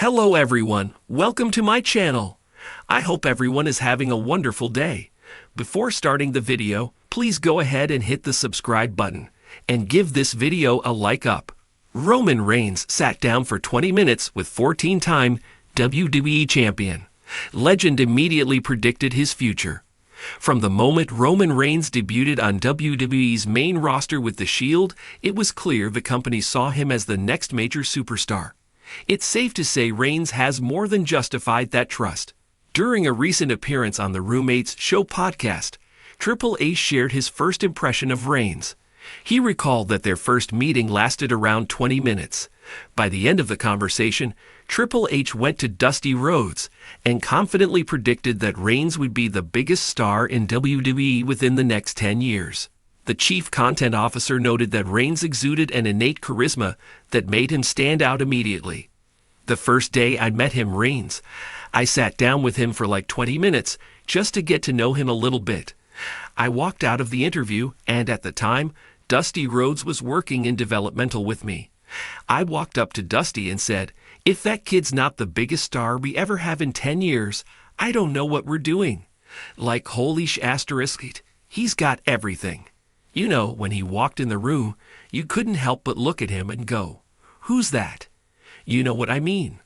Hello everyone, welcome to my channel. I hope everyone is having a wonderful day. Before starting the video, please go ahead and hit the subscribe button and give this video a like up. Roman Reigns sat down for 20 minutes with 14-time WWE champion. Legend immediately predicted his future. From the moment Roman Reigns debuted on WWE's main roster with the Shield, it was clear the company saw him as the next major superstar. It's safe to say Reigns has more than justified that trust. During a recent appearance on the Roommates Show podcast, Triple H shared his first impression of Reigns. He recalled that their first meeting lasted around 20 minutes. By the end of the conversation, Triple H went to Dusty Rhodes and confidently predicted that Reigns would be the biggest star in WWE within the next 10 years. The chief content officer noted that Reigns exuded an innate charisma that made him stand out immediately. The first day I met him, Reigns, I sat down with him for like 20 minutes just to get to know him a little bit. I walked out of the interview, and at the time, Dusty Rhodes was working in developmental with me. I walked up to Dusty and said, "If that kid's not the biggest star we ever have in 10 years, I don't know what we're doing." Like holy asterisk, he's got everything. You know, when he walked in the room, you couldn't help but look at him and go, "Who's that?" You know what I mean.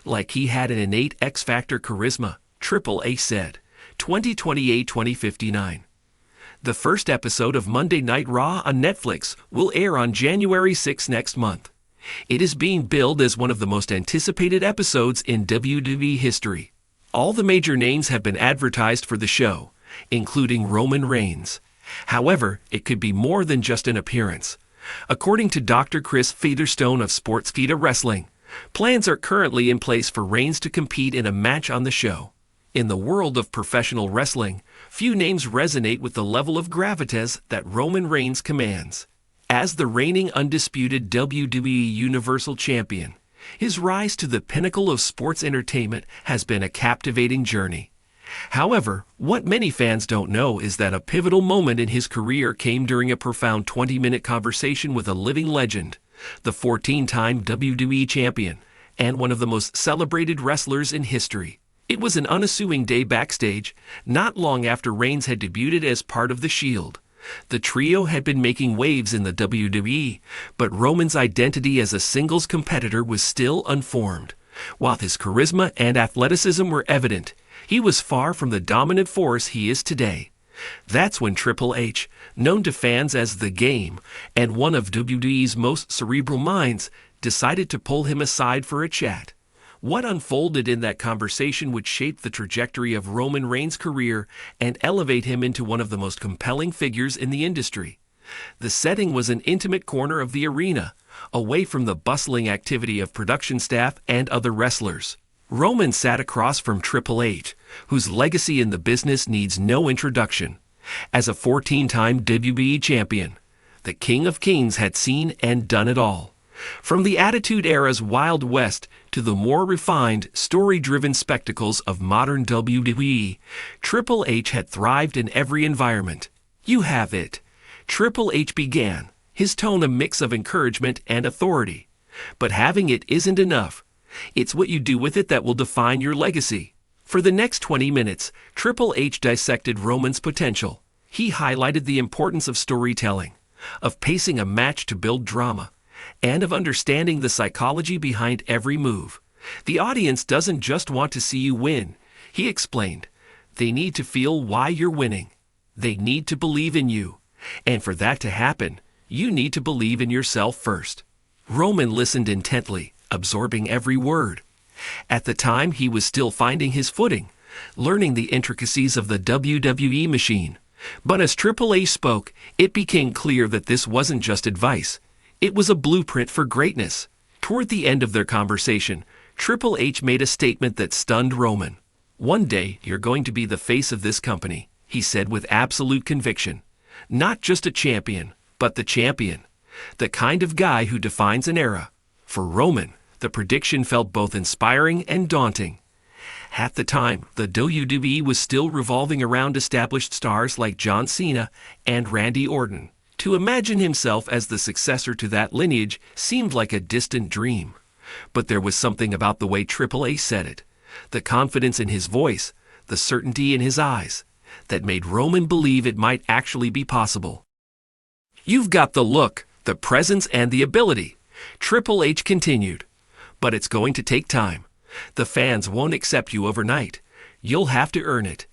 Like he had an innate X-Factor charisma, Triple H said. 2028-2059. The first episode of Monday Night Raw on Netflix will air on January 6 next month. It is being billed as one of the most anticipated episodes in WWE history. All the major names have been advertised for the show, including Roman Reigns. However, it could be more than just an appearance. According to Dr. Chris Featherstone of Sportskeeda Wrestling, plans are currently in place for Reigns to compete in a match on the show. In the world of professional wrestling, few names resonate with the level of gravitas that Roman Reigns commands. As the reigning undisputed WWE Universal Champion, his rise to the pinnacle of sports entertainment has been a captivating journey. However, what many fans don't know is that a pivotal moment in his career came during a profound 20-minute conversation with a living legend, the 14-time WWE champion, and one of the most celebrated wrestlers in history. It was an unassuming day backstage, not long after Reigns had debuted as part of the Shield. The trio had been making waves in the WWE, but Roman's identity as a singles competitor was still unformed. While his charisma and athleticism were evident, he was far from the dominant force he is today. That's when Triple H, known to fans as The Game and one of WWE's most cerebral minds, decided to pull him aside for a chat. What unfolded in that conversation would shape the trajectory of Roman Reigns' career and elevate him into one of the most compelling figures in the industry. The setting was an intimate corner of the arena, away from the bustling activity of production staff and other wrestlers. Roman sat across from Triple H, whose legacy in the business needs no introduction. As a 14-time WWE champion, the King of Kings had seen and done it all. From the Attitude Era's Wild West to the more refined, story-driven spectacles of modern WWE, Triple H had thrived in every environment. "You have it." Triple H began, his tone a mix of encouragement and authority. "But having it isn't enough. It's what you do with it that will define your legacy." For the next 20 minutes, Triple H dissected Roman's potential. He highlighted the importance of storytelling, of pacing a match to build drama, and of understanding the psychology behind every move. "The audience doesn't just want to see you win," he explained. "They need to feel why you're winning. They need to believe in you. And for that to happen, you need to believe in yourself first." Roman listened intently, absorbing every word. At the time, he was still finding his footing, learning the intricacies of the WWE machine. But as Triple H spoke, it became clear that this wasn't just advice. It was a blueprint for greatness. Toward the end of their conversation, Triple H made a statement that stunned Roman. "One day, you're going to be the face of this company," he said with absolute conviction. "Not just a champion, but the champion. The kind of guy who defines an era." For Roman, the prediction felt both inspiring and daunting. At the time, the WWE was still revolving around established stars like John Cena and Randy Orton. To imagine himself as the successor to that lineage seemed like a distant dream. But there was something about the way Triple H said it, the confidence in his voice, the certainty in his eyes, that made Roman believe it might actually be possible. "You've got the look, the presence, and the ability," Triple H continued. "But it's going to take time. The fans won't accept you overnight. You'll have to earn it.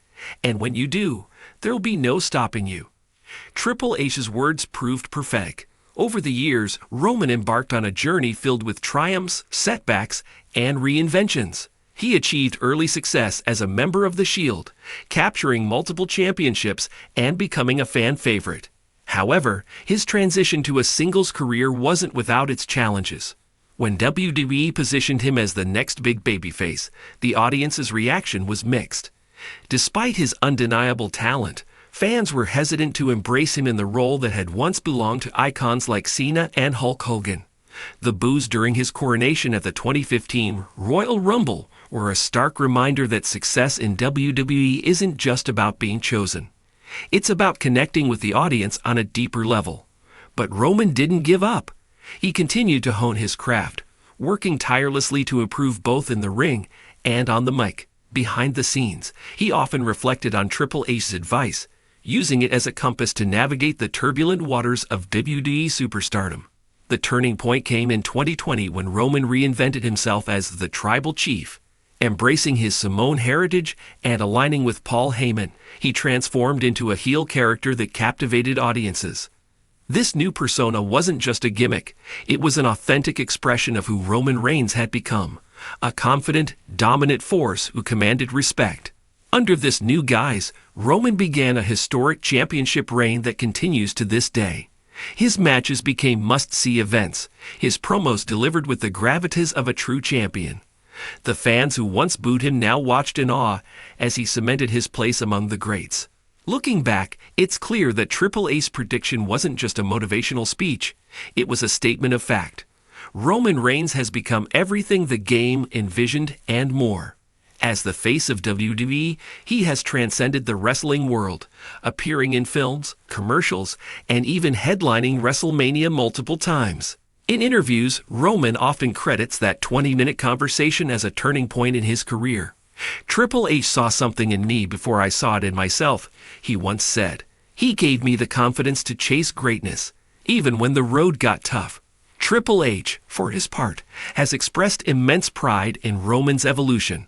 And when you do, there'll be no stopping you." Triple H's words proved prophetic. Over the years, Roman embarked on a journey filled with triumphs, setbacks, and reinventions. He achieved early success as a member of the Shield, capturing multiple championships and becoming a fan favorite. However, his transition to a singles career wasn't without its challenges. When WWE positioned him as the next big babyface, the audience's reaction was mixed. Despite his undeniable talent, fans were hesitant to embrace him in the role that had once belonged to icons like Cena and Hulk Hogan. The boos during his coronation at the 2015 Royal Rumble were a stark reminder that success in WWE isn't just about being chosen. It's about connecting with the audience on a deeper level. But Roman didn't give up. He continued to hone his craft, working tirelessly to improve both in the ring and on the mic. Behind the scenes, he often reflected on Triple H's advice, using it as a compass to navigate the turbulent waters of WWE superstardom. The turning point came in 2020 when Roman reinvented himself as the Tribal Chief. Embracing his Samoan heritage and aligning with Paul Heyman, he transformed into a heel character that captivated audiences. This new persona wasn't just a gimmick, it was an authentic expression of who Roman Reigns had become, a confident, dominant force who commanded respect. Under this new guise, Roman began a historic championship reign that continues to this day. His matches became must-see events, his promos delivered with the gravitas of a true champion. The fans who once booed him now watched in awe as he cemented his place among the greats. Looking back, it's clear that Triple H's prediction wasn't just a motivational speech, it was a statement of fact. Roman Reigns has become everything the game envisioned and more. As the face of WWE, he has transcended the wrestling world, appearing in films, commercials, and even headlining WrestleMania multiple times. In interviews, Roman often credits that 20-minute conversation as a turning point in his career. "Triple H saw something in me before I saw it in myself," he once said. "He gave me the confidence to chase greatness, even when the road got tough." Triple H, for his part, has expressed immense pride in Roman's evolution.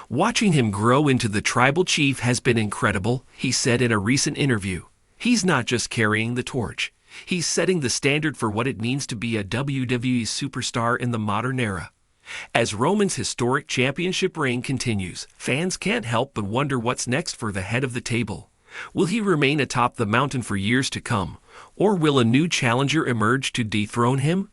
"Watching him grow into the Tribal Chief has been incredible," he said in a recent interview. "He's not just carrying the torch. He's setting the standard for what it means to be a WWE superstar in the modern era." As Roman's historic championship reign continues, fans can't help but wonder what's next for the head of the table. Will he remain atop the mountain for years to come, or will a new challenger emerge to dethrone him?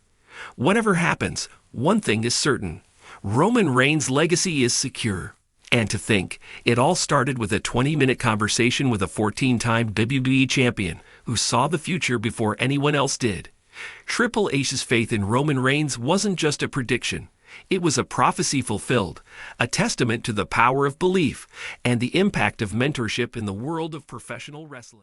Whatever happens, one thing is certain: Roman Reigns' legacy is secure. And to think, it all started with a 20-minute conversation with a 14-time WWE champion who saw the future before anyone else did. Triple H's faith in Roman Reigns wasn't just a prediction. It was a prophecy fulfilled, a testament to the power of belief and the impact of mentorship in the world of professional wrestling.